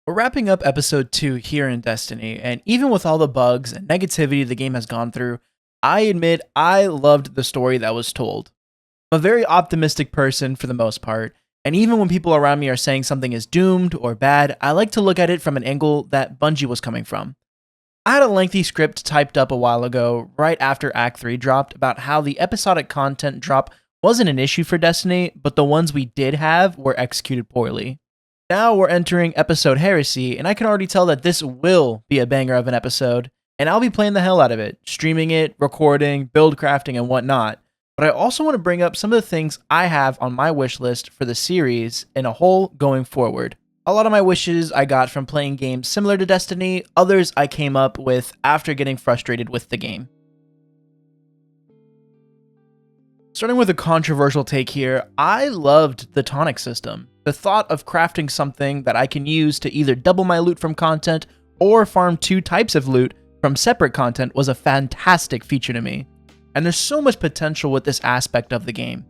We're wrapping up episode 2 here in Destiny, and even with all the bugs and negativity the game has gone through, I admit I loved the story that was told. I'm a very optimistic person for the most part, and even when people around me are saying something is doomed or bad, I like to look at it from an angle that Bungie was coming from. I had a lengthy script typed up a while ago, right after Act 3 dropped, about how the episodic content drop wasn't an issue for Destiny, but the ones we did have were executed poorly. Now we're entering episode Heresy, and I can already tell that this will be a banger of an episode, and I'll be playing the hell out of it, streaming it, recording, build crafting, and whatnot. But I also want to bring up some of the things I have on my wish list for the series in a whole going forward. A lot of my wishes I got from playing games similar to Destiny, others I came up with after getting frustrated with the game. Starting with a controversial take here, I loved the tonic system. The thought of crafting something that I can use to either double my loot from content or farm two types of loot from separate content was a fantastic feature to me. And there's so much potential with this aspect of the game.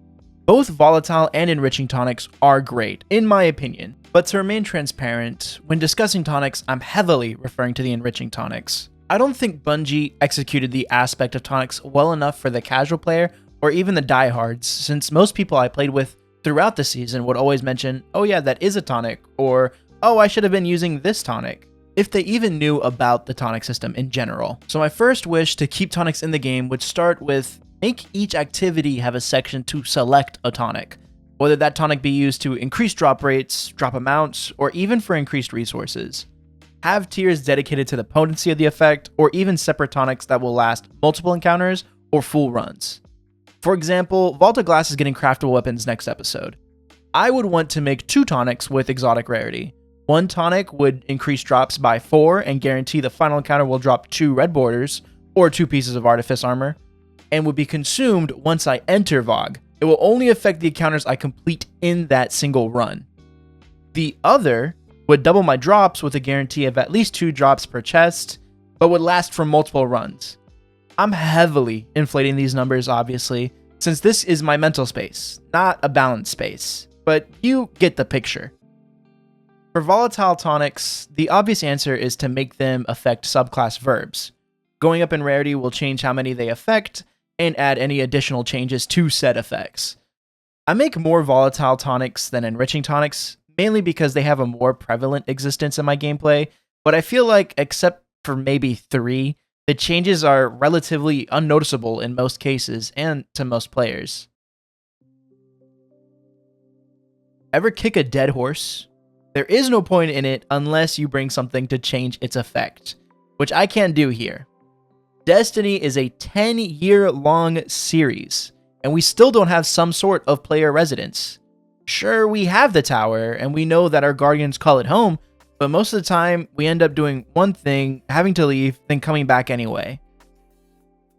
Both volatile and enriching tonics are great, in my opinion. But to remain transparent, when discussing tonics, I'm heavily referring to the enriching tonics. I don't think Bungie executed the aspect of tonics well enough for the casual player or even the diehards, since most people I played with throughout the season would always mention, oh yeah, that is a tonic, or oh, I should have been using this tonic, if they even knew about the tonic system in general. So my first wish to keep tonics in the game would start with make each activity have a section to select a tonic, whether that tonic be used to increase drop rates, drop amounts, or even for increased resources. Have tiers dedicated to the potency of the effect, or even separate tonics that will last multiple encounters or full runs. For example, Vault of Glass is getting craftable weapons next episode. I would want to make two tonics with exotic rarity. One tonic would increase drops by 4 and guarantee the final encounter will drop 2 red borders, or 2 pieces of artifice armor, and would be consumed once I enter VOG. It will only affect the encounters I complete in that single run. The other would double my drops with a guarantee of at least 2 drops per chest, but would last for multiple runs. I'm heavily inflating these numbers, obviously, since this is my mental space, not a balanced space, but you get the picture. For volatile tonics, the obvious answer is to make them affect subclass verbs. Going up in rarity will change how many they affect, and add any additional changes to said effects. I make more volatile tonics than enriching tonics, mainly because they have a more prevalent existence in my gameplay, but I feel like, except for maybe 3, the changes are relatively unnoticeable in most cases and to most players. Ever kick a dead horse? There is no point in it unless you bring something to change its effect, which I can't do here. Destiny is a 10-year-long series, and we still don't have some sort of player residence. Sure, we have the tower, and we know that our guardians call it home, but most of the time, we end up doing one thing, having to leave, then coming back anyway.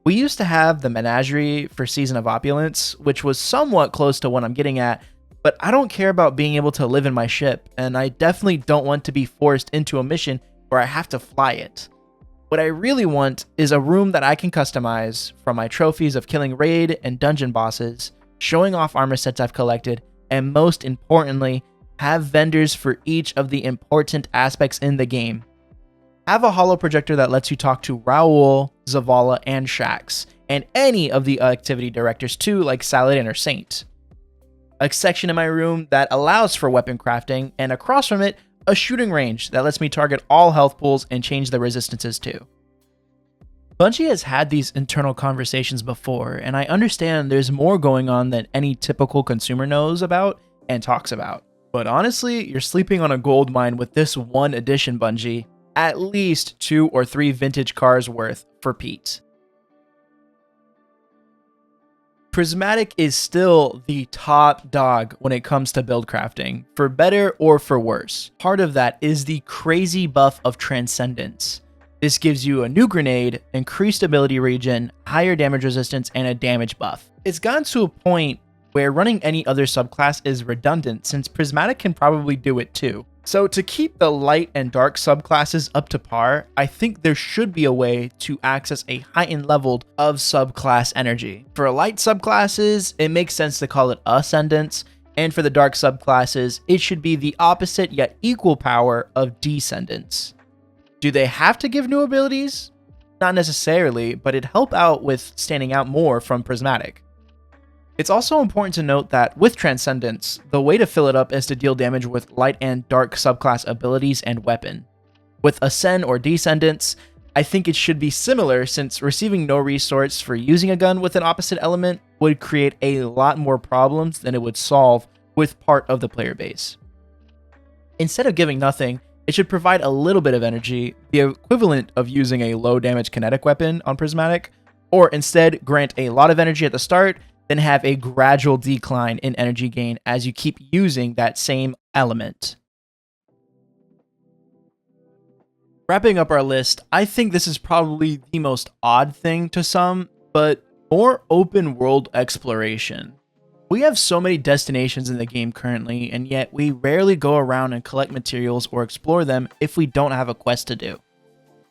We used to have the menagerie for Season of Opulence, which was somewhat close to what I'm getting at, but I don't care about being able to live in my ship, and I definitely don't want to be forced into a mission where I have to fly it. What I really want is a room that I can customize from my trophies of killing raid and dungeon bosses, showing off armor sets I've collected, and most importantly, have vendors for each of the important aspects in the game. Have a holo projector that lets you talk to Raoul, Zavala, and Shaxx, and any of the activity directors too, like Saladin or Saint. A section in my room that allows for weapon crafting, and across from it, a shooting range that lets me target all health pools and change the resistances too. Bungie has had these internal conversations before, and I understand there's more going on than any typical consumer knows about and talks about. But honestly, you're sleeping on a gold mine with this one addition, Bungie. At least 2 or 3 vintage cars worth for Pete. Prismatic is still the top dog when it comes to build crafting, for better or for worse. Part of that is the crazy buff of Transcendence. This gives you a new grenade, increased ability regen, higher damage resistance, and a damage buff. It's gotten to a point where running any other subclass is redundant since Prismatic can probably do it too. So to keep the light and dark subclasses up to par, I think there should be a way to access a heightened level of subclass energy. For light subclasses, it makes sense to call it Ascendance, And for the dark subclasses, it should be the opposite yet equal power of Descendants. Do they have to give new abilities? Not necessarily, but it'd help out with standing out more from Prismatic. It's also important to note that with Transcendence, the way to fill it up is to deal damage with light and dark subclass abilities and weapon. With Ascend or Descendants, I think it should be similar, since receiving no resource for using a gun with an opposite element would create a lot more problems than it would solve with part of the player base. Instead of giving nothing, it should provide a little bit of energy, the equivalent of using a low damage kinetic weapon on Prismatic, or instead grant a lot of energy at the start, then have a gradual decline in energy gain as you keep using that same element. Wrapping up our list, I think this is probably the most odd thing to some, but more open world exploration. We have so many destinations in the game currently, and yet we rarely go around and collect materials or explore them if we don't have a quest to do.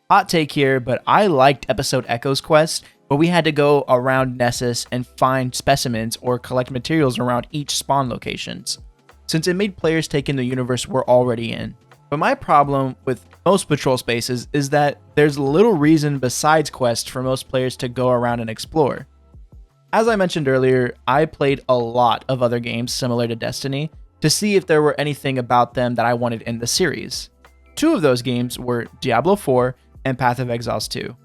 Hot take here, but I liked Episode Echo's quest, where we had to go around Nessus and find specimens or collect materials around each spawn locations, since it made players take in the universe we're already in. But my problem with most patrol spaces is that there's little reason besides quests for most players to go around and explore. As I mentioned earlier, I played a lot of other games similar to Destiny to see if there were anything about them that I wanted in the series. Two of those games were Diablo 4 and Path of Exiles 2.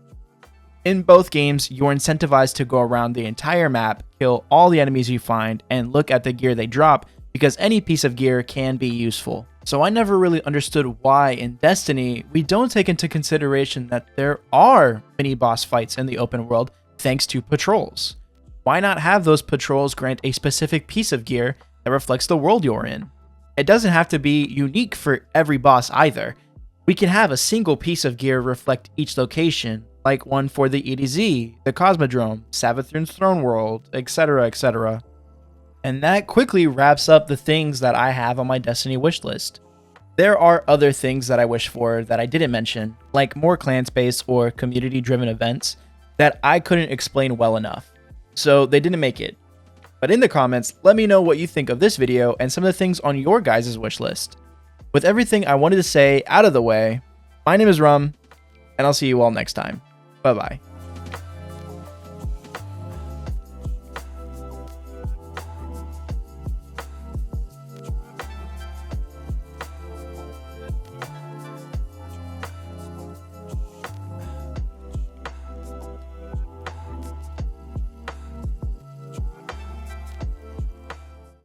In both games, you're incentivized to go around the entire map, kill all the enemies you find, and look at the gear they drop, because any piece of gear can be useful. So I never really understood why in Destiny we don't take into consideration that there are mini boss fights in the open world thanks to patrols. Why not have those patrols grant a specific piece of gear that reflects the world you're in? It doesn't have to be unique for every boss either. We can have a single piece of gear reflect each location, like one for the EDZ, the Cosmodrome, Savathun's Throne World, etc., etc. And that quickly wraps up the things that I have on my Destiny wishlist. There are other things that I wish for that I didn't mention, like more clan space or community-driven events that I couldn't explain well enough, so they didn't make it. But in the comments, let me know what you think of this video and some of the things on your guys' wishlist. With everything I wanted to say out of the way, my name is Rum, and I'll see you all next time. Bye-bye.